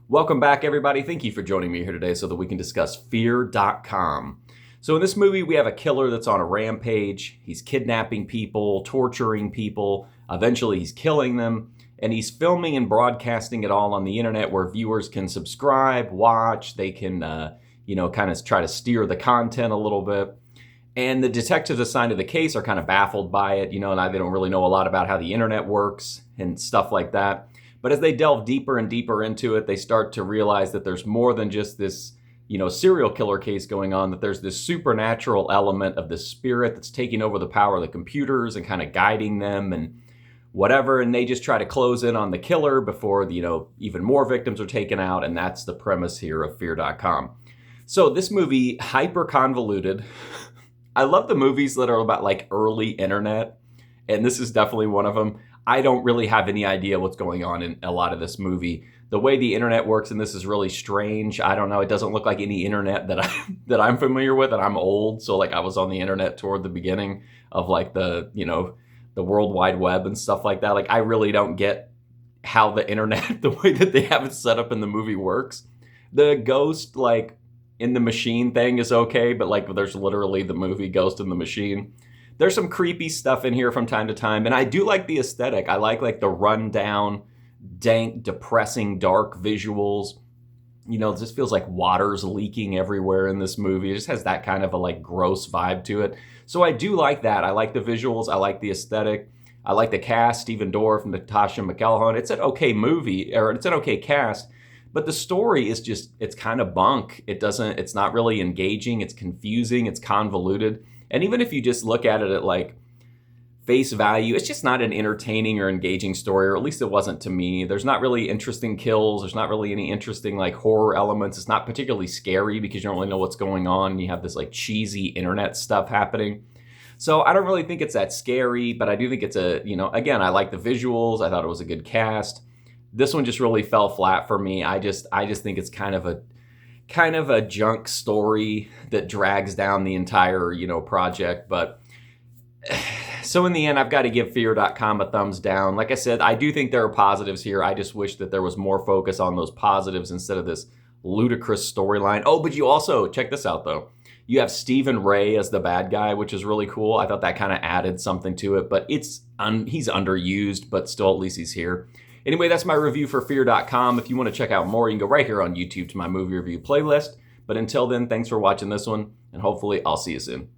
Welcome back, everybody. Thank you for joining me here today so that we can discuss Fear.com. So in this movie, we have a killer that's on a rampage. He's kidnapping people, torturing people. Eventually, he's killing them. And he's filming and broadcasting it all on the internet where viewers can subscribe, watch. They can, kind of try to steer the content a little bit. And the detectives assigned to the case are kind of baffled by it, and they don't really know a lot about how the internet works and stuff like that. But as they delve deeper and deeper into it, they start to realize that there's more than just this, serial killer case going on, that there's this supernatural element of the spirit that's taking over the power of the computers and kind of guiding them and whatever. And they just try to close in on the killer before, even more victims are taken out. And that's the premise here of Fear.com. So this movie, hyper convoluted. I love the movies that are about like early internet. And this is definitely one of them. I don't really have any idea what's going on in a lot of this movie. The way the internet works in this is really strange. I don't know. It doesn't look like any internet that I'm familiar with, and I'm old. So like I was on the internet toward the beginning of like the World Wide Web and stuff like that. Like I really don't get how the internet, the way that they have it set up in the movie works. The ghost like in the machine thing is okay, but like there's literally the movie Ghost in the Machine. There's some creepy stuff in here from time to time, and I do like the aesthetic. I like the rundown, dank, depressing, dark visuals. It just feels like water's leaking everywhere in this movie. It just has that kind of a like gross vibe to it. So I do like that. I like the visuals. I like the aesthetic. I like the cast, Stephen Dorff and Natasha McElhone. It's an okay movie, or it's an okay cast, but the story is just, it's kind of bunk. It's not really engaging. It's confusing. It's convoluted. And even if you just look at it at like face value, it's just not an entertaining or engaging story, or at least it wasn't to me. There's not really interesting kills. There's not really any interesting like horror elements. It's not particularly scary because you don't really know what's going on. You have this like cheesy internet stuff happening. So I don't really think it's that scary, but I do think it's again, I like the visuals. I thought it was a good cast. This one just really fell flat for me. I just think it's kind of a junk story that drags down the entire, project. But so in the end, I've got to give Fear.com a thumbs down. Like I said, I do think there are positives here. I just wish that there was more focus on those positives instead of this ludicrous storyline. Oh, but you also, check this out though. You have Stephen Ray as the bad guy, which is really cool. I thought that kind of added something to it, but he's underused, but still at least he's here. Anyway, that's my review for Fear.com. If you want to check out more, you can go right here on YouTube to my movie review playlist. But until then, thanks for watching this one, and hopefully I'll see you soon.